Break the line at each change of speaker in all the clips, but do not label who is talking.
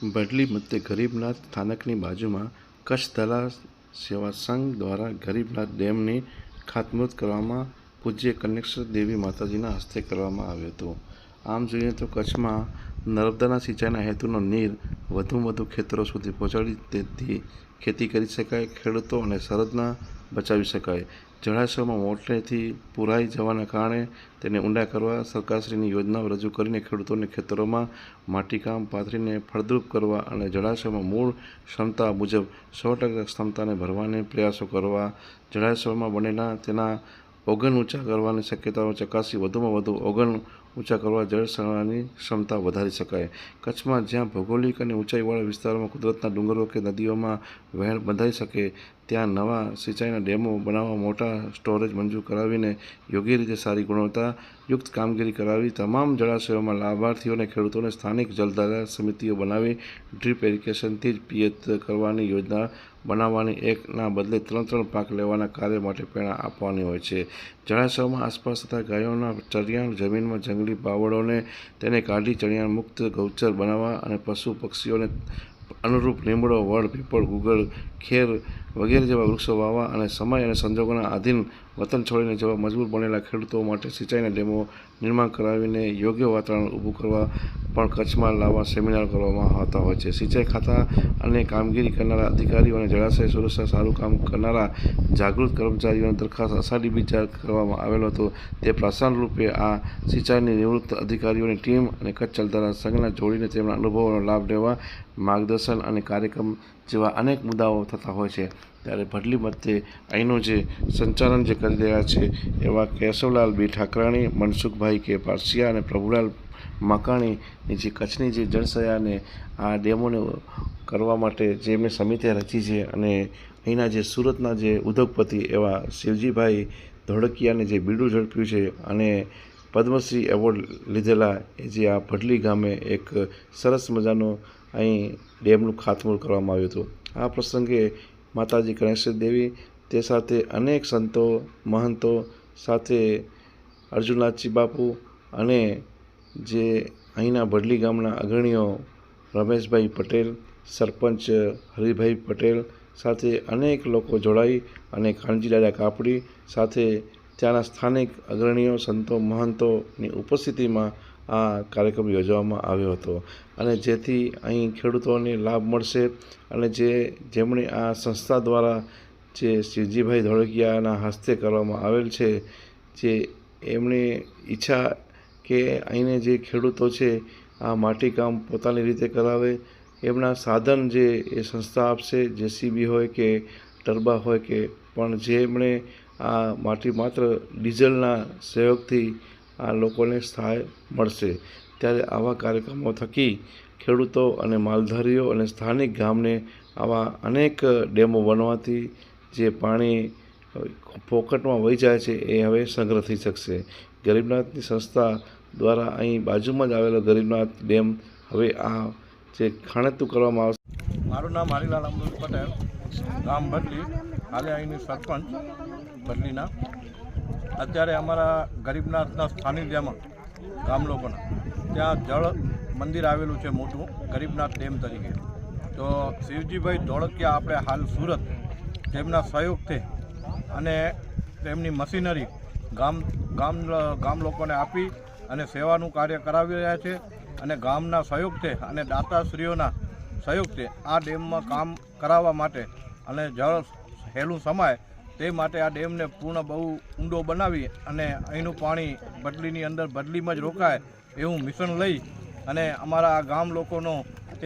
બડલી મધ્યે ગરીબનાથ સ્થાનકની બાજુમાં કચ્છ તલાવ સેવા સંઘ દ્વારા ગરીબનાથ ડેમની ખાતમુહૂર્ત કરવામાં પૂજ્ય કનેશ્વર દેવી માતાજીના હસ્તે કરવામાં આવ્યું હતું। આમ જોઈએ તો કચ્છમાં નર્મદાના સિંચાઈના હેતુનો નીર વધુમાં વધુ ખેતરો સુધી પહોંચાડી તેથી ખેતી કરી શકાય, ખેડૂતો અને સરહદના બચાવી શકાય। જળાશયોમાં મોટેથી પુરાઈ જવાના કારણે તેને ઊંડા કરવા સરકારશ્રીની યોજનાઓ રજૂ કરીને ખેડૂતોને ખેતરોમાં માટીકામ પાથરીને ફળદ્રુપ કરવા અને જળાશયોમાં મૂળ ક્ષમતા મુજબ 100% ક્ષમતાને ભરવાને પ્રયાસો કરવા, જળાશયોમાં બનેલા તેના ઓગન ઊંચા કરવાની શક્યતાઓ ચકાસી વધુમાં વધુ ઓગન ઊંચા કરવા જળસંગ્રહની ક્ષમતા વધારી શકાય। કચ્છમાં જ્યાં ભૌગોલિક અને ઊંચાઈવાળા વિસ્તારોમાં કુદરતના ડુંગરો કે નદીઓમાં વહેણ બંધાઈ શકે ત્યાં નવા સિંચાઈના ડેમો બનાવવા મોટા સ્ટોરેજ મંજૂર કરાવીને યોગ્ય રીતે સારી ગુણવત્તાયુક્ત કામગીરી કરાવી તમામ જળાશયોમાં લાભાર્થીઓને ખેડૂતોને સ્થાનિક જળધારા સમિતિઓ બનાવી ડ્રીપ ઇરિગેશનથી જ પિયત કરવાની યોજના બનાવવાની, એકના બદલે 3 પાક લેવાના કાર્ય માટે પ્રેરણા આપવાની હોય છે। જળાશયોમાં આસપાસ તથા ગાયોના ચરિયાણ જમીનમાં જંગલી બાવળોને તેને કાઢી ચરિયાણ મુક્ત ગૌચર બનાવવા અને પશુ પક્ષીઓને અનુરૂપ લીમડો, વડ, પીપળ, ગુગળ, ખેર વગેરે જેવા વૃક્ષો વાવવા અને સમય અને સંજોગોના આધીન વતન છોડીને જવા મજબૂર બનેલા ખેડૂતો માટે સિંચાઈના ડેમો નિર્માણ કરાવીને યોગ્ય વાતાવરણ ઊભું કરવા પણ કચ્છમાં લાવવા સેમિનાર કરવામાં આવતા હોય છે। સિંચાઈ ખાતા અને કામગીરી કરનારા અધિકારીઓ અને જળાશય સુરક્ષા સારું કામ કરનારા જાગૃત કર્મચારીઓની દરખાસ્ત અષાઢી બીજ જાહેર કરવામાં આવેલો હતો। તે પ્રોત્સાહન રૂપે આ સિંચાઈની નિવૃત્ત અધિકારીઓની ટીમ અને કચ્છ જળધારા સંઘના જોડીને તેમના અનુભવોનો લાભ લેવા માર્ગદર્શન અને કાર્યક્રમ જેવા અનેક મુદ્દાઓ થતા હોય છે। ત્યારે ભડલી મધ્યે અહીંનું જે સંચાલન જે કરી રહ્યા છે એવા કેશવલાલ બી ઠાકરાણી, મનસુખભાઈ કે પારસિયા અને પ્રભુલાલ મકાણીની જે કચ્છની જે જળસયાને આ ડેમોને કરવા માટે જે એમને સમિતિ રચી છે અને અહીંના જે સુરતના જે ઉદ્યોગપતિ એવા શિવજીભાઈ ધોળકિયાને જે બીડું ઝડપ્યું છે અને પદ્મશ્રી એવોર્ડ લીધેલા એ જે આ ભડલી ગામે એક સરસ મજાનો અહીં ડેમનું ખાતમુહૂર્ત કરવામાં આવ્યું હતું। આ પ્રસંગે માતાજી કનેશ્વર દેવી તે સાથે અનેક સંતો મહંતો સાથે અર્જુનનાથજી બાપુ અને જે અહીંના ભડલી ગામના અગ્રણીઓ રમેશભાઈ પટેલ, સરપંચ હરિભાઈ પટેલ સાથે અનેક લોકો જોડાઈ અને કાનજીલાલા કાપડી સાથે ત્યાંના સ્થાનિક અગ્રણીઓ સંતો મહંતોની ઉપસ્થિતિમાં આ કાર્યક્રમ યોજવામાં આવ્યો હતો અને જેથી અહીં ખેડૂતોને લાભ મળશે અને જેમણે આ સંસ્થા દ્વારા જે શિવજીભાઈ ધોળકિયાના હસ્તે કરવામાં આવેલ છે, જે એમની ઈચ્છા કે અહીંને જે ખેડૂતો છે આ માટીકામ પોતાની રીતે કરાવે, એમના સાધન જે એ સંસ્થા આપશે, જેસીબી હોય કે ટરબા હોય કે પણ જેમણે આ માટી માત્ર ડીઝલના સહયોગથી આ લોકોને સહાય મળશે। ત્યારે આવા કાર્યક્રમો થકી ખેડૂતો અને માલધારીઓ અને સ્થાનિક ગામને આવા અનેક ડેમો બનવાથી જે પાણી પોકટમાં વહી જાય છે એ હવે સંગ્રહ થઈ શકશે। ગરીબનાથની સંસ્થા દ્વારા અહીં બાજુમાં જ આવેલો ગરીબનાથ ડેમ હવે આ જે ખાણેતું કરવામાં આવશે।
મારું નામ હરિલાલ અમૃત પટેલ, ગામ ભડલી, હાલે અહીંની સરપંચ ભડલીના। અત્યારે અમારા ગરીબનાથના સાનિધ્યમાં ગામ લોકોના ત્યાં જળ મંદિર આવેલું છે મોટું ગરીબનાથ ડેમ તરીકે। તો શિવજીભાઈ ધોળકિયા આપણે હાલ સુરત તેમના સહયોગથી અને તેમની મશીનરી ગામ લોકોને આપી અને સેવાનું કાર્ય કરાવી રહ્યા છે અને ગામના સહયોગથી અને દાતાશ્રીઓના સહયોગથી આ ડેમમાં કામ કરાવવા માટે અને જળ હેલું સમાય તે માટે આ ડેમને પૂર્ણ બહુ ઊંડો બનાવી અને અહીંનું પાણી ભડલીની અંદર ભડલીમાં જ રોકાય એવું મિશન લઈ અને અમારા આ ગામ લોકોનો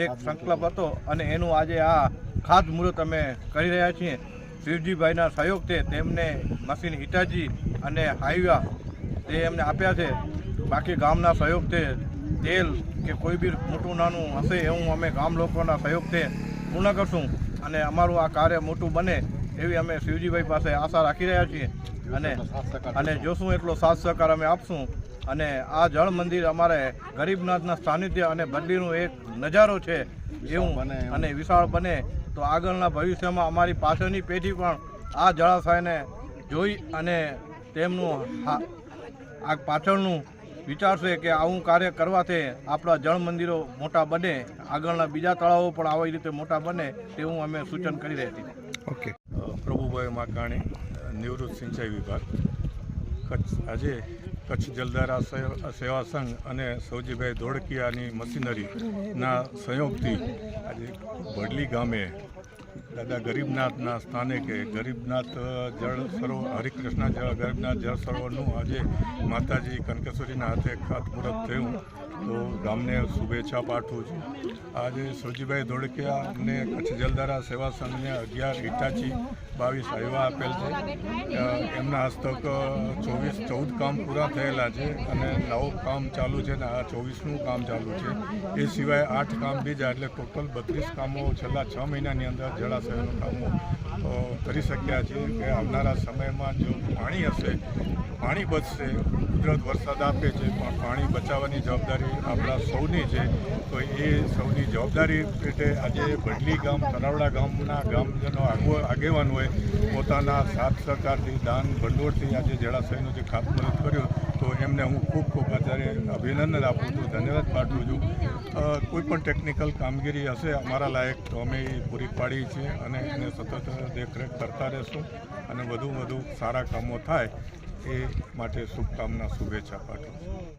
એક સંકલ્પ હતો અને એનું આજે આ ખાતમુહૂર્ત અમે કરી રહ્યા છીએ। શિવજીભાઈના સહયોગથી તેમને મશીન હિટાચી અને હાઈવા તે એમને આપ્યા છે। બાકી ગામના સહયોગથી તેલ કે કોઈ બી મોટું નાનું હશે એવું અમે ગામ લોકોના સહયોગથી પૂર્ણ કરશું અને અમારું આ કાર્ય મોટું બને એવી અમે શિવજીભાઈ પાસે આશા રાખી રહ્યા છીએ અને જોશું એટલો સાથ સહકાર અમે આપશું અને આ જળ મંદિર અમારે ગરીબનાથના સાનિધ્ય અને ભડલીનો એક નજારો છે એવું અને વિશાળ બને તો આગળના ભવિષ્યમાં અમારી પાછળની પેઢી પણ આ જળાશયને જોઈ અને તેમનું આ પાછળનું વિચારશે કે આવું કાર્ય કરવાથી આપણા જળ મંદિરો મોટા બને, આગળના બીજા તળાવો પણ આવી રીતે મોટા બને તેવું અમે સૂચન કરી રહ્યા છીએ.
ઓકે.
પ્રભુભાઈ માકાણી, નિવૃત્ત સિંચાઈ વિભાગ, કચ્છ. આજે કચ્છ જલધારા સેવા સંઘ અને સૌજીભાઈ ધોળકિયાની મશીનરીના સહયોગથી આજે ભડલી ગામે દાદા ગરીબનાથના સ્થાને કે ગરીબનાથ જળ સરોવર, હરિકૃષ્ણ ગરીબનાથ જળ સરોવરનું આજે માતાજી કનકેશ્વરીના હાથે ખાતમુહૂર્ત થયું. તો ગામને શુભેચ્છા પાઠવું છું. આજે સૌજીભાઈ ધોળકિયા અને કચ્છ જલધારા સેવા સંઘને 11 ઇટાચી 22 હાઈવા આપેલ છે. એમના હસ્તક 14 કામ પૂરા થયેલા છે અને 9 કામ ચાલુ છે ને આ 24નું કામ ચાલુ છે. એ સિવાય 8 કામ બીજા, એટલે ટોટલ 32 કામો છેલ્લા 6 મહિનાની અંદર જળાશયોનું કામો કરી શક્યા છે. કે આવનારા સમયમાં જો પાણી હશે, પાણી બચશે, કુદરત વરસાદ આપે છે પણ પાણી બચાવવાની જવાબદારી આપણા સૌની છે. તો એ સૌની જવાબદારી પેટે આજે ભડલી ગામ, તરાવડા ગામના ગ્રામજનો આગેવાન હોય પોતાના સાથ સહકારથી, દાન ભંડોળથી આજે જળાશયનું જે ખાતમુહૂર્ત કર્યું, તો એમને હું ખૂબ ખૂબ વધારે અભિનંદન આપું છું, ધન્યવાદ પાઠવું છું. કોઈ પણ ટેકનિકલ કામગીરી હશે અમારા લાયક તો અમે એ પૂરી પાડી છીએ અને એને સતત દેખરેખ કરતા રહેશું અને વધુ સારા કામો થાય એ માટે શુભકામના, શુભેચ્છા પાઠવું છું.